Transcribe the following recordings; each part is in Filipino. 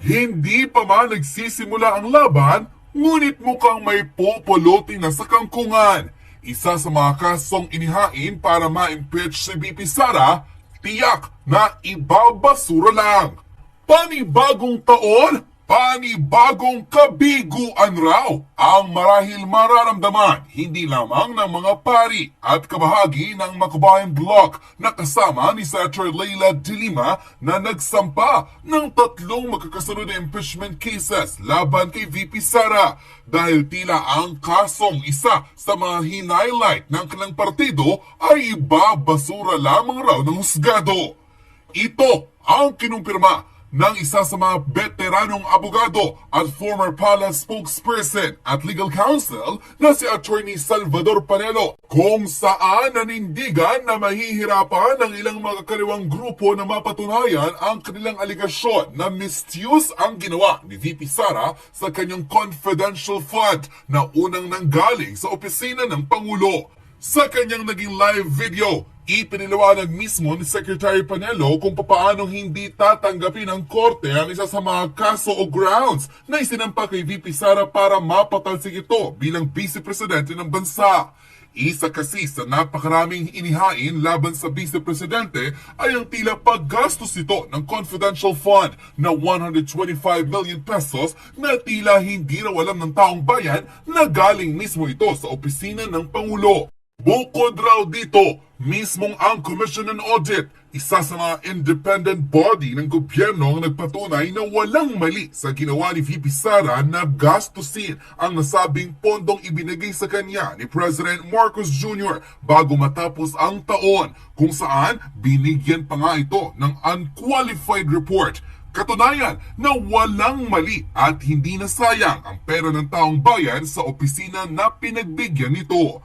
Hindi pa man nagsisimula ang laban, ngunit mukhang may popolote na sa kangkungan. Isa sa mga kasong inihain para ma-impeach si VP Sara, tiyak na ibabasura lang. Panibagong taon, panibagong kabiguan raw ang marahil mararamdaman hindi lamang ng mga pari at kabahagi ng Makabayan Bloc na kasama ni Senator Leila de Lima na nagsampa ng 3 magkakasunod na impeachment cases laban kay VP Sara dahil tila ang kasong isa sa mga hinighlight ng kanilang partido ay ibabasura lamang raw ng husgado. Ito ang kinumpirma ng isa sa mga veteranong abogado at former palace spokesperson at legal counsel na si Attorney Salvador Panelo, kung saan nanindigan na mahihirapan ng ilang magkakariwang grupo na mapatunayan ang kanilang aligasyon na misuse ang ginawa ni VP Sara sa kanyang confidential fund na unang nanggaling sa opisina ng Pangulo. Sa kanyang naging live video, ipiniliwanag mismo ni Secretary Panelo kung papaano hindi tatanggapin ng korte ang isa sa mga kaso o grounds na isinampa kay VP Sara para mapatalsik ito bilang Vice Presidente ng bansa. Isa kasi sa napakaraming inihain laban sa Vice Presidente ay ang tila paggastos ito ng confidential fund na 125 million pesos na tila hindi raw alam ng taong bayan na galing mismo ito sa opisina ng Pangulo. Bukod raw dito, mismong ang Commission on Audit, isa sa mga independent body ng gobyerno ang nagpatunay na walang mali sa ginawa ni VP Sara na gastusin ang nasabing pondong ibinigay sa kanya ni President Marcos Jr. bago matapos ang taon, kung saan binigyan pa nga ito ng unqualified report. Katunayan na walang mali at hindi nasayang ang pera ng taong bayan sa opisina na pinagbigyan nito.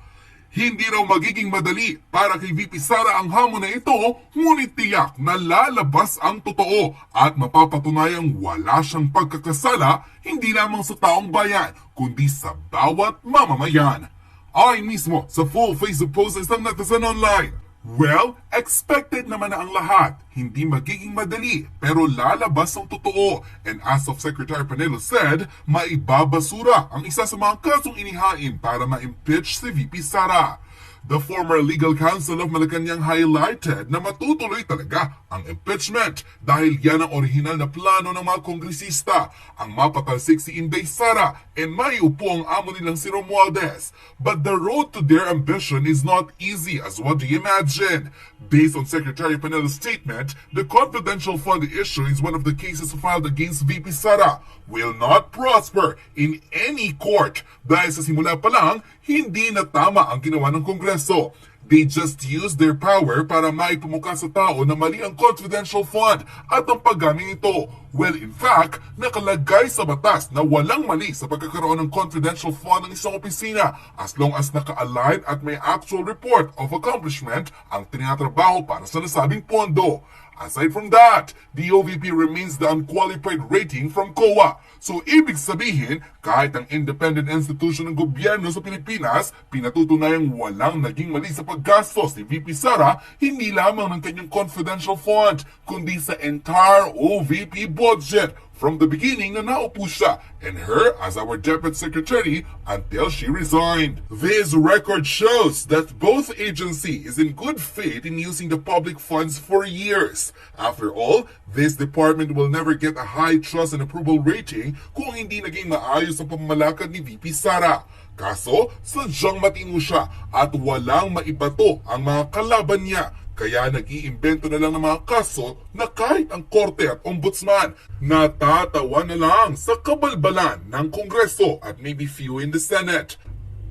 Hindi raw magiging madali para kay VP Sara ang hamon na ito, ngunit tiyak na lalabas ang totoo at mapapatunayang wala siyang pagkakasala hindi lamang sa taong bayan kundi sa bawat mamamayan. Ay mismo sa full Facebook posts ng netizen online. Well, expected naman na ang lahat. Hindi magiging madali, pero lalabas ang totoo. And as of Secretary Panelo said, maibabasura ang isa sa mga kasong inihain para ma-impeach si VP Sara. The former legal counsel of Malacanang highlighted na matutuloy talaga ang impeachment dahil yan ang orihinal na plano ng mga kongresista, ang mapatalsik si Inday Sara and maiupo ang amo nilang si Romualdez. But the road to their ambition is not easy as what do you imagine? Based on Secretary Panelo's statement, the confidential fund issue is one of the cases filed against VP Sara will not prosper in any court dahil sa simula pa lang, hindi na tama ang ginawa ng Kongreso. They just use their power para maipumuka sa tao na mali ang confidential fund at ang paggamit nito. Well, in fact, nakalagay sa batas na walang mali sa pagkakaroon ng confidential fund ng isang opisina as long as naka-align at may actual report of accomplishment ang tinatrabaho para sa nasabing pondo. Aside from that, the OVP remains the unqualified rating from COA. So ibig sabihin, kahit ang independent institution ng gobyerno sa Pilipinas, pinatutunayang walang naging mali sa paggastos ni VP Sara, hindi lamang ng kanyang confidential fund, kundi sa entire OVP budget from the beginning na naupo siya and her as our Deputy Secretary until she resigned. This record shows that both agency is in good faith in using the public funds for years. After all, this department will never get a high trust and approval rating kung hindi naging maayos ang pamamalakad ni VP Sara. Kaso, sadyang matino siya at walang maibato ang mga kalaban niya. Kaya nag-iimbento na lang ng mga kaso na kahit ang korte at ombudsman natatawa na lang sa kabalbalan ng Kongreso at maybe few in the Senate.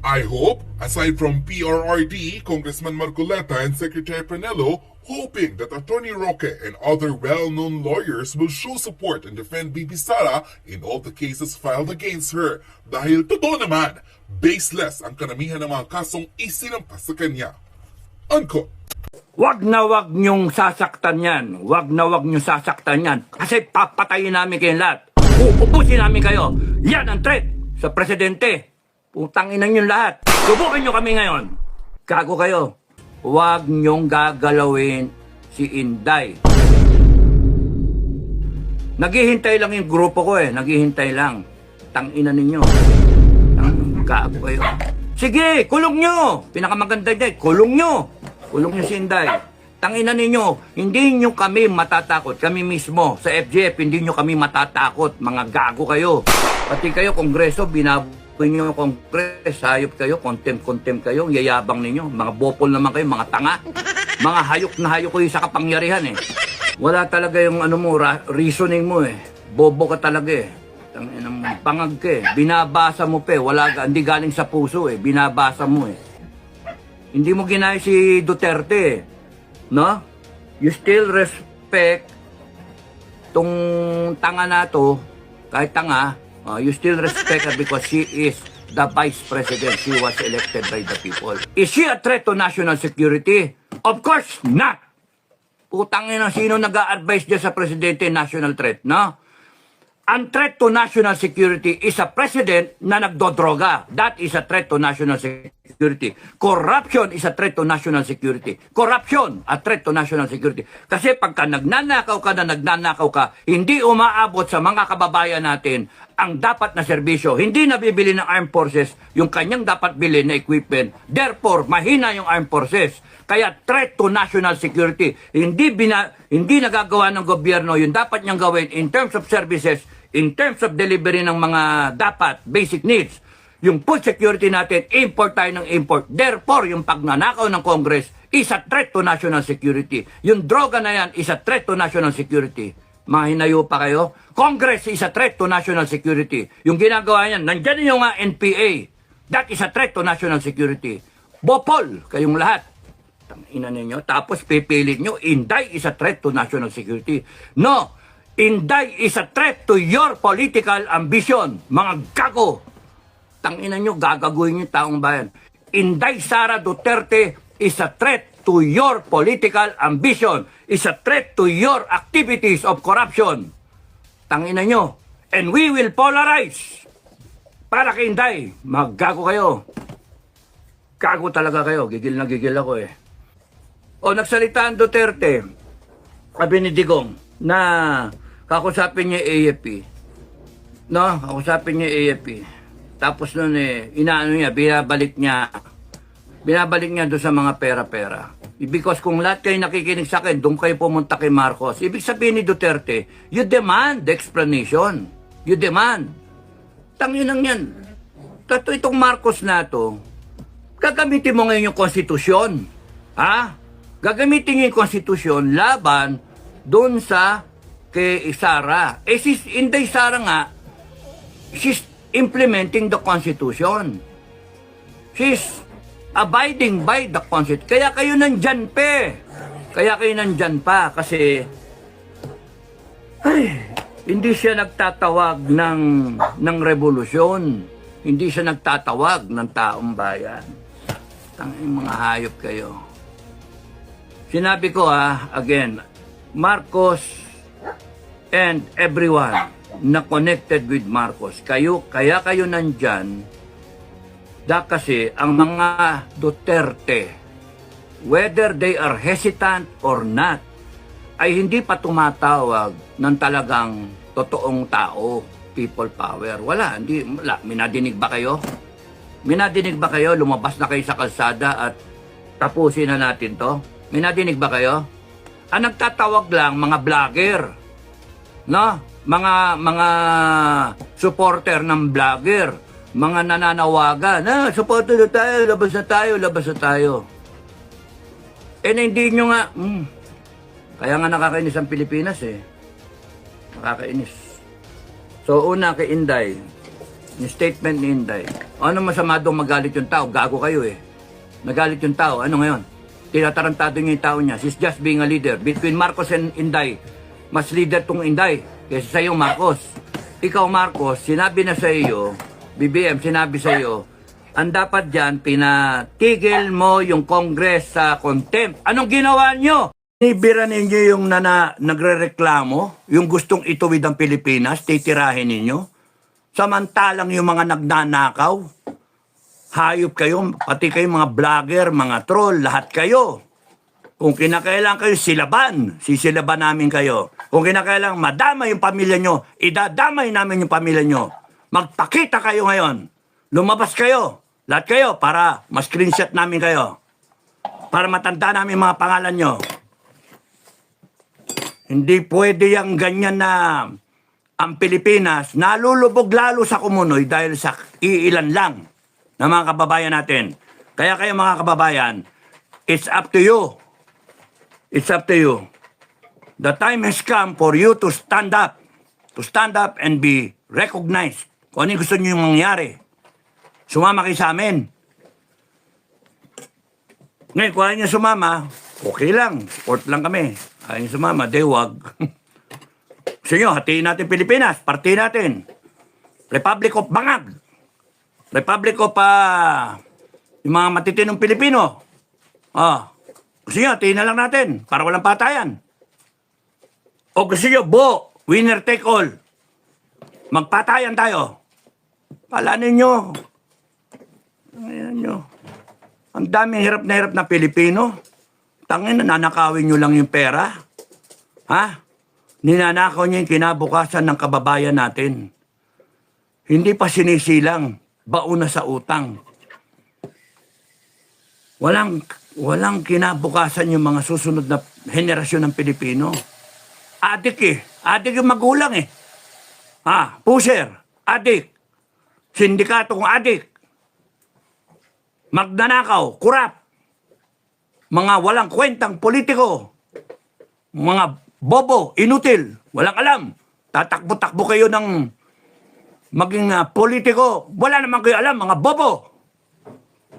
I hope, aside from PRRD, Congressman Marcoleta and Secretary Panelo, hoping that Attorney Roque and other well-known lawyers will show support and defend VP Sara in all the cases filed against her. Dahil totoo naman, baseless ang karamihan ng mga kasong isinampas sa kanya. Unquote. Wag na wag niyong sasaktan yan. Wag na wag niyong sasaktan yan. Kasi papatayin namin kayong lahat. Uupusin namin kayo. Yan ang threat sa presidente. Putangin niyong lahat. Subukin niyo kami ngayon. Gago kayo. Wag niyong gagalawin si Inday. Naghihintay lang yung grupo ko eh. Naghihintay lang. Tangina ninyo. Gago kayo. Sige, kulong nyo. Pinakamaganda dyan, kulong nyo. Kulong nyo si Inday. Tangina ninyo, hindi nyo kami matatakot. Kami mismo sa FGF, hindi nyo kami matatakot. Mga gago kayo. Pati kayo, Kongreso, binaboy nyo yung Kongres. Hayop kayo, contempt kayo. Yayabang ninyo. Mga bopol naman kayo, mga tanga. Mga hayok na hayok kayo sa kapangyarihan eh. Wala talaga yung ano mo, reasoning mo eh. Bobo ka talaga eh. Pangag ka eh. Binabasa mo pa eh. Hindi galing sa puso eh. Binabasa mo eh. Hindi mo ginaya si Duterte eh. No? You still respect tong tanga na to, kahit tanga, you still respect her because she is the vice president. She was elected by the people. Is she a threat to national security? Of course not! Putangin na sino nag-a-advise dyan sa presidente, national threat, no? Ang threat to national security is a president na nagdodroga. That is a threat to national security. Corruption is a threat to national security. Corruption, a threat to national security. Kasi pagka nagnanakaw ka, hindi umaabot sa mga kababayan natin ang dapat na serbisyo. Hindi nabibili ng armed forces yung kanyang dapat bilhin na equipment. Therefore, mahina yung armed forces. Kaya threat to national security. Hindi nagagawa ng gobyerno yung dapat niyang gawin in terms of services, in terms of delivery ng mga dapat, basic needs. Yung food security natin, import tayo ng import. Therefore, yung pagnanakaw ng Congress is a threat to national security. Yung droga na yan is a threat to national security. Mga hinayo pa kayo? Congress is a threat to national security. Yung ginagawa yan, nandyan yung nga NPA. That is a threat to national security. Bopol, kayong lahat. Ina ninyo, tapos pipilit nyo, Inday is a threat to national security. No, Inday is a threat to your political ambition. Mga gago. Tangina nyo, gagaguhin yung taong bayan. Inday Sara Duterte is a threat to your political ambition. Is a threat to your activities of corruption. Tangina nyo. And we will polarize. Para kay Inday, maggago kayo. Gago talaga kayo. Gigil na gigil ako eh. O nagsalita ang Duterte, sabi ni Digong, na kakusapin niya AFP. No, kakusapin niya AFP. Tapos nun inaano niya, binabalik niya doon sa mga pera-pera. Because kung lahat kayo nakikinig sa akin, doon kayo pumunta kay Marcos. Ibig sabihin ni Duterte, you demand the explanation. You demand. Tanginang yan. Itong Marcos na to, gagamitin mo ngayon yung konstitusyon. Ha? Gagamitin niyo yung konstitusyon laban doon sa kay Sara. Si Inday Sara nga, she's implementing the constitution. She's abiding by the constitution. Kaya kayo nandyan pa. Kasi hindi siya nagtatawag ng revolusyon. Hindi siya nagtatawag ng taong bayan. Tanging mga hayop kayo. Sinabi ko again, Marcos and everyone na connected with Marcos, kaya kayo nandyan, kasi ang mga Duterte, whether they are hesitant or not, ay hindi pa tumatawag ng talagang totoong tao, people power. Wala. Minadinig ba kayo? Lumabas na kayo sa kalsada at tapusin na natin to? Minadinig ba kayo? Ang nagtatawag lang, mga vlogger. No? Mga supporter ng vlogger. Mga nananawagan. Supporter na tayo, labas na tayo. Hindi nyo nga. Kaya nga nakakainis ang Pilipinas eh. Nakakainis. So una kay Inday, yung statement ni Inday. Ano masama doon magalit yung tao? Gago kayo eh. Nagalit yung tao. Ano ngayon? Tinatarantado niya yung tao niya. She's just being a leader. Between Marcos and Inday, mas leader tong Inday kaysa sa iyo, Marcos. Ikaw, Marcos, sinabi na sa iyo, BBM, sinabi sa iyo, ang dapat dyan, pinatigil mo yung Congress sa contempt. Anong ginawa nyo? Nibira ninyo yung nagre-reklamo, yung gustong ituwid ang Pilipinas, titirahin ninyo. Samantalang yung mga nagnanakaw, hayop kayo, pati kayo mga vlogger, mga troll, lahat kayo. Kung kinakailangan kayo silaban, sisilaban namin kayo. Kung kinakailangan madama yung pamilya nyo, idadamay namin yung pamilya nyo. Magpakita kayo ngayon. Lumabas kayo. Lahat kayo para ma-screenshot namin kayo. Para matanda namin mga pangalan nyo. Hindi pwede yung ganyan na ang Pilipinas nalulubog lalo sa kumunoy dahil sa iilan lang na mga kababayan natin. Kaya kayo mga kababayan, it's up to you. It's up to you. The time has come for you to stand up. To stand up and be recognized. Kung ano yung gusto nyo yung mangyari. Sumama kayo sa amin. Ngayon, kung ayaw nyo sumama, okay lang. Support lang kami. Ayaw nyo sumama, di wag. Gusto nyo, hatiin natin Pilipinas. Party natin. Republic of Bangag. Republic of yung mga matitinong Pilipino. Gusto nyo, hatiin na lang natin. Para walang patayan. O gusto nyo, winner take all. Magpatayan tayo. Pala ninyo. Ayan nyo. Ang daming hirap na Pilipino. Tangin, nanakawin nyo lang yung pera. Ha? Ninanakaw nyo yung kinabukasan ng kababayan natin. Hindi pa sinisilang. Bauna sa utang. Walang kinabukasan yung mga susunod na henerasyon ng Pilipino. Adik eh. Adik yung magulang eh. Pusher. Adik. Sindikato kong adik. Magnanakaw. Kurap. Mga walang kwentang politiko. Mga bobo. Inutil. Walang alam. Tatakbo-takbo kayo ng maging politiko. Wala naman kayo alam. Mga bobo.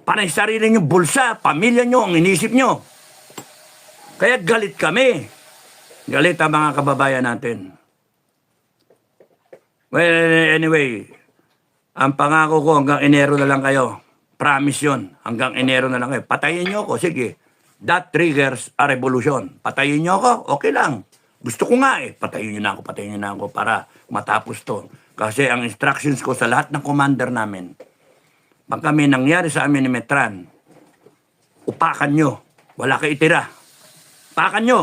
Panay sarili nyo bulsa. Pamilya nyo. Ang inisip nyo. Kaya galit kami. Galit ang mga kababayan natin. Well, anyway, ang pangako ko hanggang Enero na lang kayo. Promise yun. Hanggang Enero na lang kayo. Patayin nyo ako. Sige. That triggers a revolution. Patayin nyo ako. Okay lang. Gusto ko nga eh. Patayin nyo na ako para matapos to. Kasi ang instructions ko sa lahat ng commander namin, pag kami nangyari sa amin ni Metran, upakan nyo. Wala kayo itira. Upakan nyo.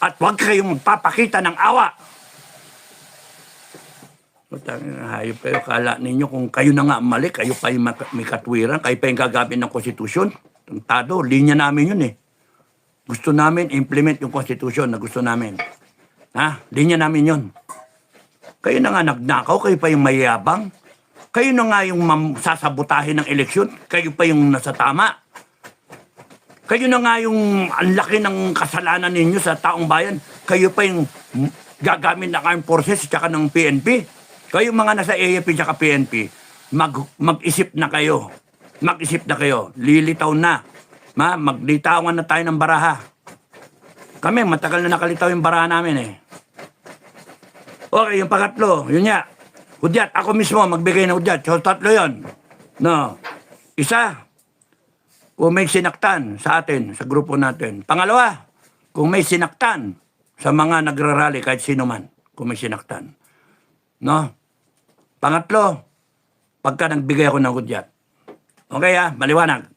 At huwag kayong magpapakita ng awa. Hayop kayo, kala ninyo kung kayo na nga mali, kayo pa yung may katwiran, kayo pa yung gagawin ng konstitusyon. Tado, linya namin yun eh. Gusto namin implement yung konstitusyon na gusto namin. Linya namin yun. Kayo na nga nagnakaw, kayo pa yung mayabang. Kayo na nga yung sasabutahin ng eleksyon, kayo pa yung nasa tama. Kayo na nga yung ang laki ng kasalanan ninyo sa taong bayan. Kayo pa yung gagamit ng armed forces at ng PNP. Kayo mga nasa AFP at PNP, mag-isip na kayo. Mag-isip na kayo. Lilitaw na. Maglitawan na tayo ng baraha. Kami, matagal na nakalitaw yung baraha namin eh. Okay, yung pangatlo, yun nga. Hudyat, ako mismo magbigay ng hudyat. So, tatlo yun. No. Isa, kung may sinaktan sa atin, sa grupo natin. Pangalawa, kung may sinaktan sa mga nagrarally, kahit sino man, kung may sinaktan. No? Pangatlo, pagka nagbigay ako ng hudyat. Okay maliwanag.